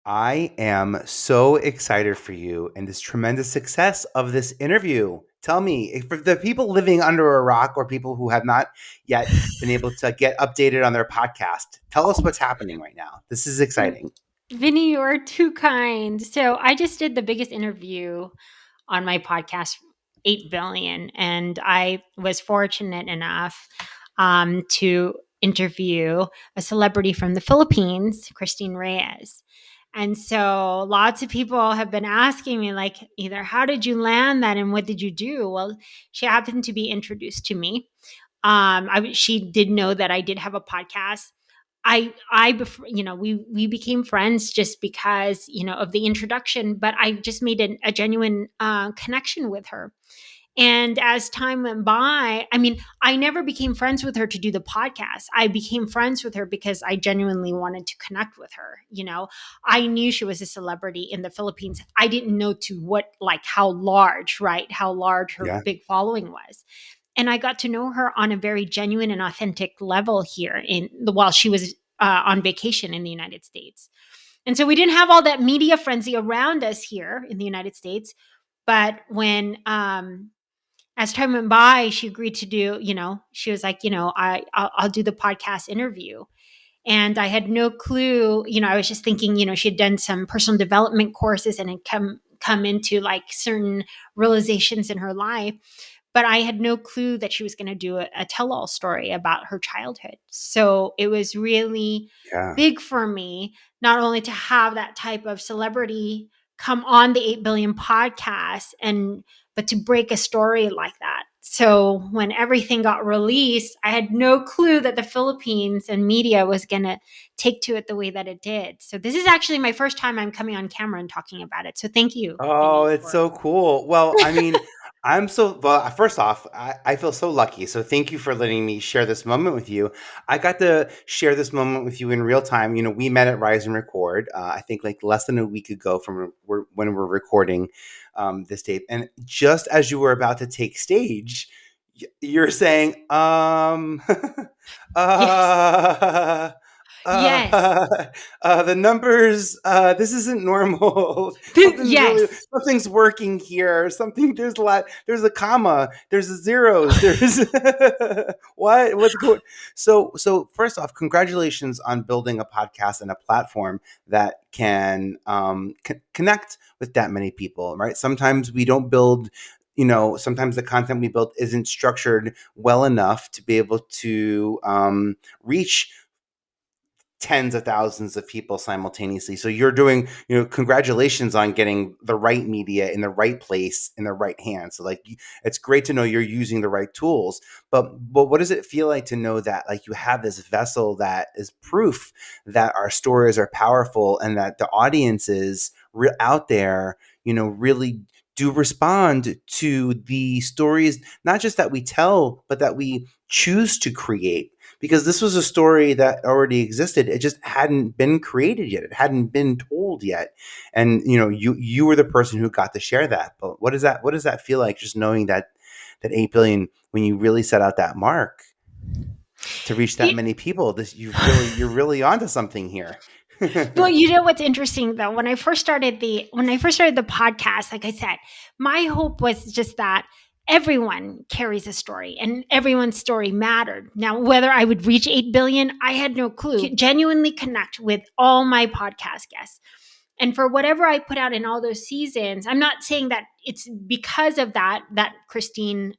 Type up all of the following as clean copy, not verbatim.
I am so excited for you and this tremendous success of this interview. Tell me, if for the people living under a rock or people who have not yet been able to get updated on their podcast, tell us what's happening right now. This is exciting. Vinny, you're too kind. So I just did the biggest interview on my podcast, 8 billion, and I was fortunate enough to interview a celebrity from the Philippines, Cristine Reyes. And so lots of people have been asking me, like, either how did you land that and what did you do? Well, she happened to be introduced to me. She did know that I did have a podcast. We became friends just because, of the introduction, but I just made a genuine connection with her. And as time went by, I mean, I never became friends with her to do the podcast. I became friends with her because I genuinely wanted to connect with her. I knew she was a celebrity in the Philippines. I didn't know how large, right? How large her Yeah. big following was. And I got to know her on a very genuine and authentic level here while she was on vacation in the United States. And so we didn't have all that media frenzy around us here in the United States. But when as time went by, she agreed to do, she was like, I'll do the podcast interview. And I had no clue, I was just thinking, she had done some personal development courses and had come into like certain realizations in her life. But I had no clue that she was going to do a tell-all story about her childhood. So it was really Yeah. big for me, not only to have that type of celebrity come on the 8 billion podcast but to break a story like that. So when everything got released, I had no clue that the Philippines and media was going to take to it the way that it did. So this is actually my first time I'm coming on camera and talking about it. So thank you, Oh, Vinny, it's for so cool. Well, I mean, first off, I feel so lucky. So thank you for letting me share this moment with you. I got to share this moment with you in real time. We met at Rise and Record, I think like less than a week ago when we're recording this tape. And just as you were about to take stage, you're saying, yes. uh, Yes. the numbers, this isn't normal. Yes. Something's working here. There's a comma, there's a zeros, there's what's going. So first off, congratulations on building a podcast and a platform that can connect with that many people, right? Sometimes we don't build, sometimes the content we build isn't structured well enough to be able to reach tens of thousands of people simultaneously. So you're doing, congratulations on getting the right media in the right place in the right hands. So like, it's great to know you're using the right tools. But what does it feel like to know that like you have this vessel that is proof that our stories are powerful and that the audiences out there, really do respond to the stories, not just that we tell, but that we choose to create, because this was a story that already existed. It just hadn't been created yet. It hadn't been told yet. And you were the person who got to share that. But what does that feel like, just knowing that 8 billion, when you really set out that mark to reach that You- many people, you're really onto something here. well, you know what's interesting though, when I first started the podcast, like I said, my hope was just that everyone carries a story and everyone's story mattered. Now, whether I would reach 8 billion, I had no clue. Genuinely connect with all my podcast guests. And for whatever I put out in all those seasons, I'm not saying that it's because of that Cristine,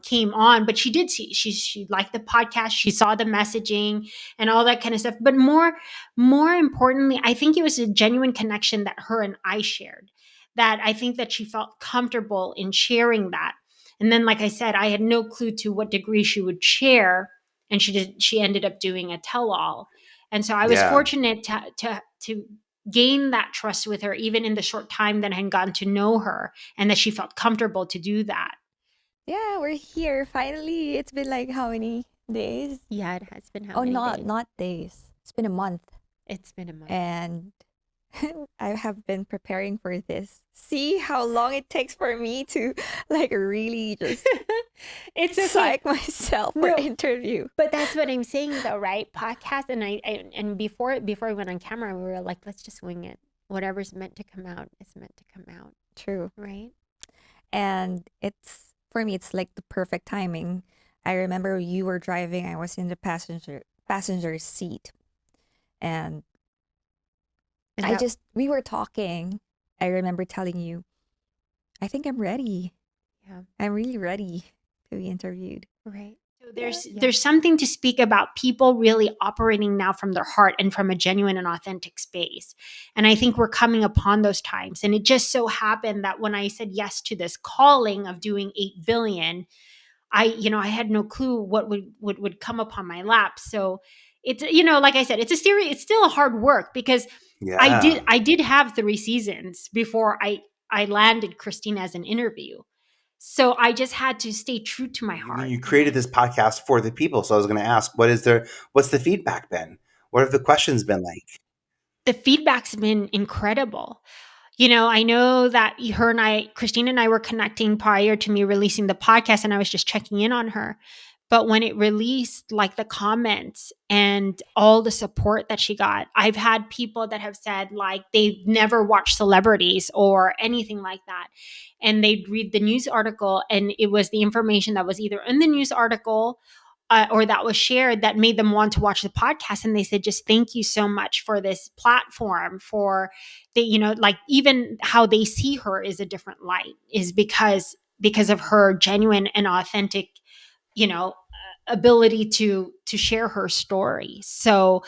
came on, but she did see she liked the podcast, she saw the messaging and all that kind of stuff. But more importantly, I think it was a genuine connection that her and I shared. That I think that she felt comfortable in sharing that. And then, like I said, I had no clue to what degree she would share, and she ended up doing a tell-all. And so I was Yeah. fortunate to gain that trust with her, even in the short time that I had gotten to know her, and that she felt comfortable to do that. Yeah, we're here finally. It's been like how many days? Yeah, it has been how Oh, many not days? not days. It's been a month, It's been a month. and I have been preparing for this. See how long it takes for me to like really just It's okay. psych myself for No. interview. But that's what I'm saying though, right? Podcast and I and before we went on camera, we were like, let's just wing it. whatever's meant to come out is meant to come out, True. right? And it's for me, it's like the perfect timing. I remember you were driving, I was in the passenger seat, and And that, we were talking. I remember telling you, I think I'm ready. yeah, I'm really ready to be interviewed. right. So Yeah. there's something to speak about people really operating now from their heart and from a genuine and authentic space. And I think we're coming upon those times. And it just so happened that when I said yes to this calling of doing 8 billion, I had no clue what would come upon my lap. So it's, like I said, it's still a hard work because Yeah. I did have 3 seasons before I landed Christine as an interview. So I just had to stay true to my heart. You created this podcast for the people. So I was going to ask, what's the feedback been? What have the questions been like? The feedback's been incredible. I know that Christine and I were connecting prior to me releasing the podcast, and I was just checking in on her. But when it released, like the comments and all the support that she got, I've had people that have said like they've never watched Celebrities or anything like that. And they'd read the news article, and it was the information that was either in the news article or that was shared that made them want to watch the podcast. And they said, just thank you so much for this platform, for the, like even how they see her is a different light, is because of her genuine and authentic, ability to share her story. So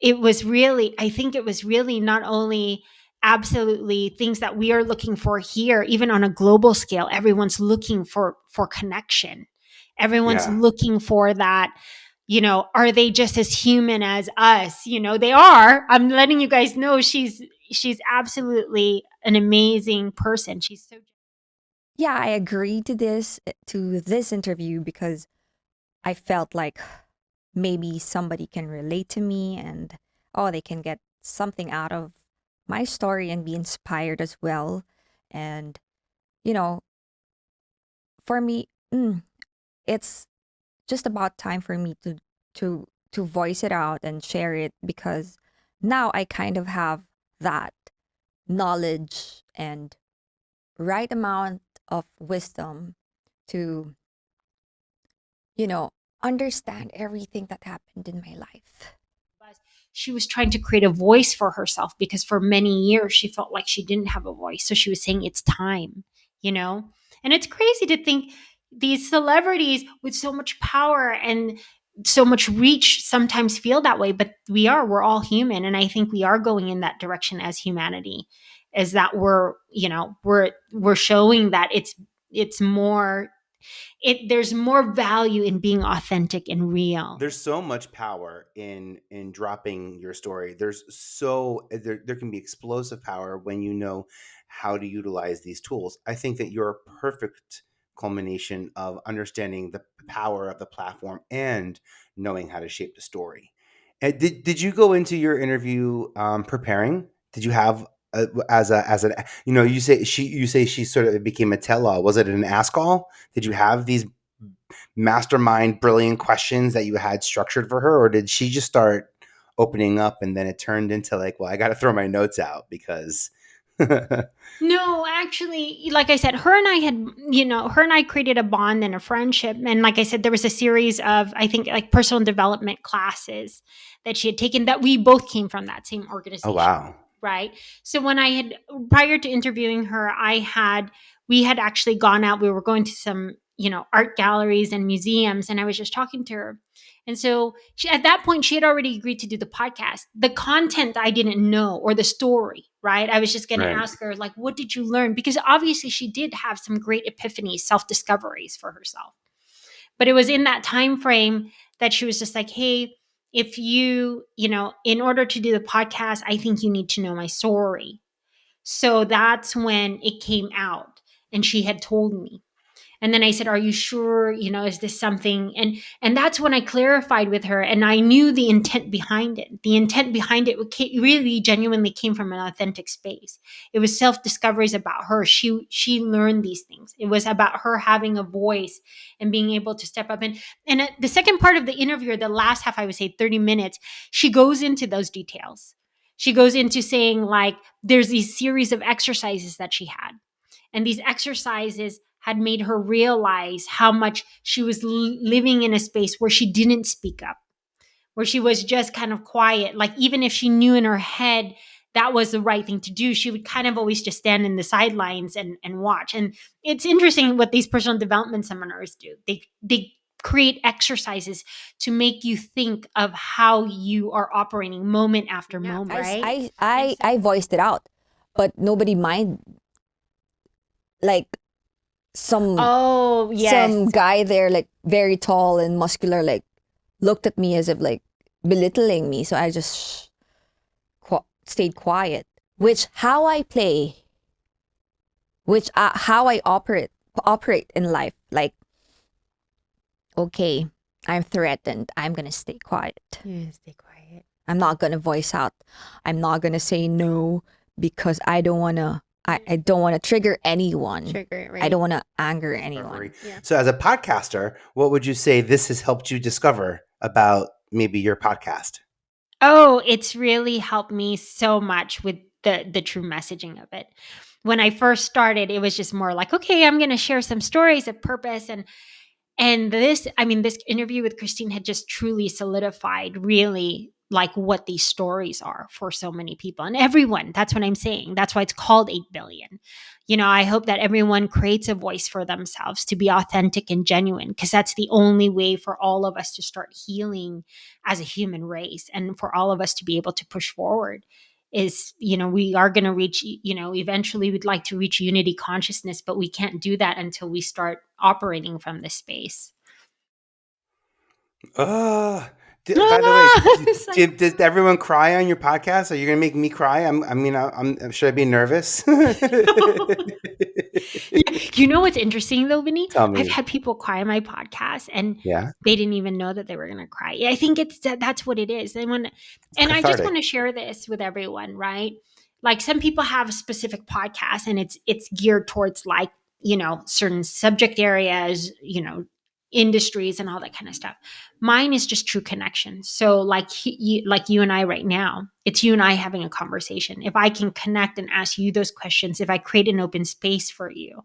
I think it was really not only absolutely things that we are looking for here, even on a global scale. Everyone's looking for connection. Everyone's Yeah. looking for that. Are they just as human as us? They are. I'm letting you guys know she's absolutely an amazing person. She's so. Yeah, I agreed to this interview because I felt like maybe somebody can relate to me, and oh, they can get something out of my story and be inspired as well. And you know, for me, it's just about time for me to voice it out and share it, because now I kind of have that knowledge and right amount of wisdom to, understand everything that happened in my life. She was trying to create a voice for herself because for many years she felt like she didn't have a voice. So she was saying it's time, you know? And it's crazy to think these celebrities with so much power and so much reach sometimes feel that way, but we're all human. And I think we are going in that direction as humanity, is that we're showing that it's more there's more value in being authentic and real. There's so much power in dropping your story. There can be explosive power when you know how to utilize these tools. I think that you're a perfect culmination of understanding the power of the platform and knowing how to shape the story. And did you go into your interview preparing? Did you have as an you say she sort of became a tell-all? Was it an ask all? Did you have these mastermind brilliant questions that you had structured for her, or did she just start opening up and then it turned into like, well, I got to throw my notes out because No, actually, like I said, her and I created a bond and a friendship. And like I said, there was a series of, I think, like personal development classes that she had taken that we both came from that same oh organization. wow. Right. So prior to interviewing her, we had actually gone out. We were going to some, art galleries and museums, and I was just talking to her. And so at that point, she had already agreed to do the podcast. The content I didn't know, or the story, right? I was just going to Right. ask her, like, what did you learn? Because obviously she did have some great epiphanies, self-discoveries for herself. But it was in that time frame that she was just like, hey, if in order to do the podcast, I think you need to know my story. So that's when it came out, and she had told me. And then I said, are you sure, is this something? And that's when I clarified with her, and I knew the intent behind it. The intent behind it really genuinely came from an authentic space. It was self-discoveries about her. She learned these things. It was about her having a voice and being able to step up. And the second part of the interview, or the last half, I would say 30 minutes, she goes into those details. She goes into saying like there's these series of exercises that she had. And these exercises had made her realize how much she was living in a space where she didn't speak up, where she was just kind of quiet. Like, even if she knew in her head that was the right thing to do, she would kind of always just stand in the sidelines and watch. And it's interesting what these personal development seminars do. They create exercises to make you think of how you are operating moment after moment, right? I voiced it out, but nobody mind. Like some guy there, like very tall and muscular, like looked at me as if like belittling me. So I just stayed quiet. Which how I play, how I operate in life. Like, okay, I'm threatened. I'm gonna stay quiet. Yeah, stay quiet. I'm not gonna voice out. I'm not gonna say no because I don't wanna. I don't want to trigger anyone. Right? I don't want to anger anyone. Yeah. So as a podcaster, what would you say this has helped you discover about maybe your podcast? Oh, it's really helped me so much with the true messaging of it. When I first started, it was just more like, okay, I'm going to share some stories of purpose, and this interview with Cristine had just truly solidified really like what these stories are for so many people and everyone. That's what I'm saying. That's why it's called 8 billion. I hope that everyone creates a voice for themselves to be authentic and genuine, because that's the only way for all of us to start healing as a human race, and for all of us to be able to push forward. Is we are going to reach, eventually we'd like to reach unity consciousness, but we can't do that until we start operating from this space. By the way, did everyone cry on your podcast? Are you going to make me cry? Should I be nervous? What's interesting though, Vinnie? Tell me. I've had people cry on my podcast and Yeah, they didn't even know that they were going to cry. I think that's what it is. And I just want to share this with everyone, right? Like, some people have a specific podcast and it's geared towards like, certain subject areas, industries and all that kind of stuff. Mine is just true connection. So like you and I right now, it's you and I having a conversation. If I can connect and ask you those questions, if I create an open space for you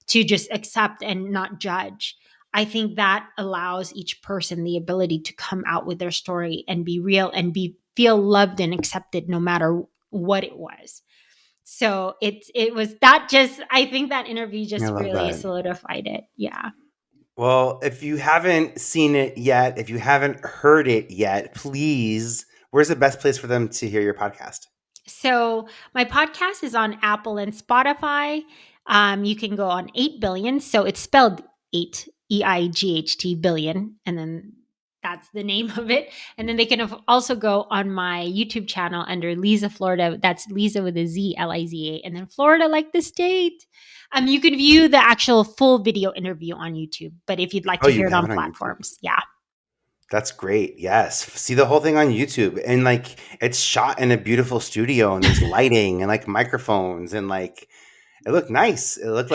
to just accept and not judge, I think that allows each person the ability to come out with their story and be real and feel loved and accepted no matter what it was. So it was that, just I think that interview just really solidified it. Yeah. Well, if you haven't seen it yet, if you haven't heard it yet, please, where's the best place for them to hear your podcast? So my podcast is on Apple and Spotify. You can go on 8 billion. So it's spelled 8, EIGHT billion. And then that's the name of it. And then they can also go on my YouTube channel under Liza Florida. That's Liza with a Z, Liza. And then Florida like the state. You can view the actual full video interview on YouTube. But if you'd like to hear it on platforms, yeah. That's great. Yes. See the whole thing on YouTube, and like it's shot in a beautiful studio and there's lighting and like microphones and like it looked nice. It looked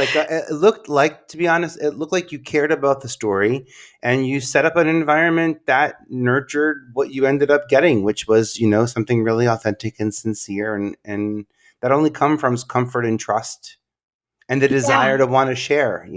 like, to be honest, it looked like you cared about the story and you set up an environment that nurtured what you ended up getting, which was, something really authentic and sincere and that only comes from comfort and trust and the desire to want to share,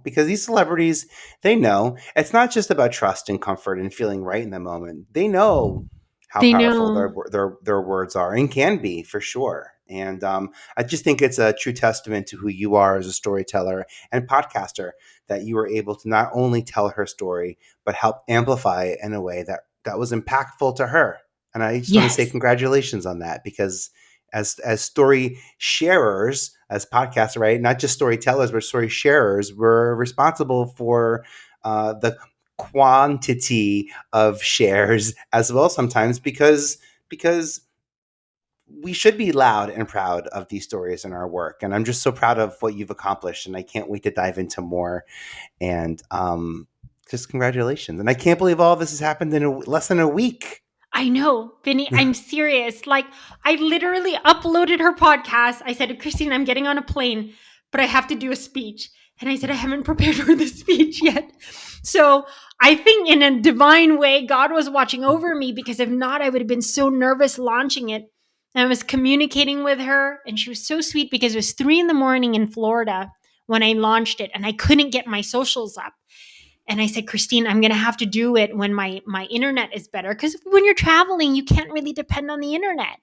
because these celebrities, they know it's not just about trust and comfort and feeling right in the moment. They know how powerful their words are and can be, for sure. And I just think it's a true testament to who you are as a storyteller and podcaster, that you were able to not only tell her story, but help amplify it in a way that was impactful to her. And I just want to say congratulations on that, because as story sharers, as podcasts, right? Not just storytellers, but story sharers, we're responsible for the quantity of shares as well sometimes, because we should be loud and proud of these stories in our work. And I'm just so proud of what you've accomplished, and I can't wait to dive into more. And just congratulations. And I can't believe all this has happened in less than a week. I know, Vinnie, I'm serious. Like, I literally uploaded her podcast. I said to Cristine, I'm getting on a plane, but I have to do a speech. And I said, I haven't prepared for the speech yet. So I think in a divine way, God was watching over me, because if not, I would have been so nervous launching it. And I was communicating with her, and she was so sweet because it was 3 a.m. in Florida when I launched it, and I couldn't get my socials up. And I said, Cristine, I'm going to have to do it when my internet is better. Because when you're traveling, you can't really depend on the internet.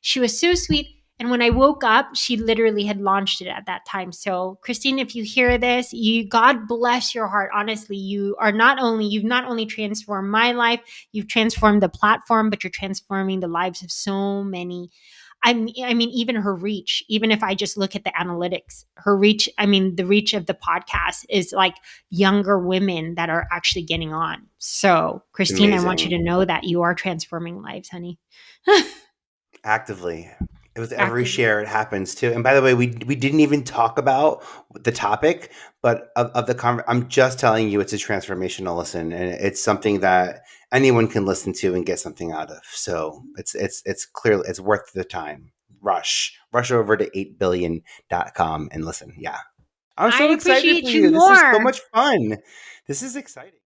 She was so sweet. And when I woke up, she literally had launched it at that time. So, Cristine, if you hear this, God bless your heart. Honestly, you've not only transformed my life, you've transformed the platform, but you're transforming the lives of so many. I mean, even her reach, even if I just look at the analytics, her reach, I mean, the reach of the podcast is like younger women that are actually getting on. So, Cristine, I want you Amazing. to know that you are transforming lives, honey. Actively. With every Actively. share, it happens too. And by the way, we didn't even talk about the topic, but of the I'm just telling you, it's a transformational listen, and it's something that anyone can listen to and get something out of. So it's clearly it's worth the time. Rush over to 8billion.com and listen. Yeah, I'm I so excited for appreciate you you. This is so more. much fun. This is exciting.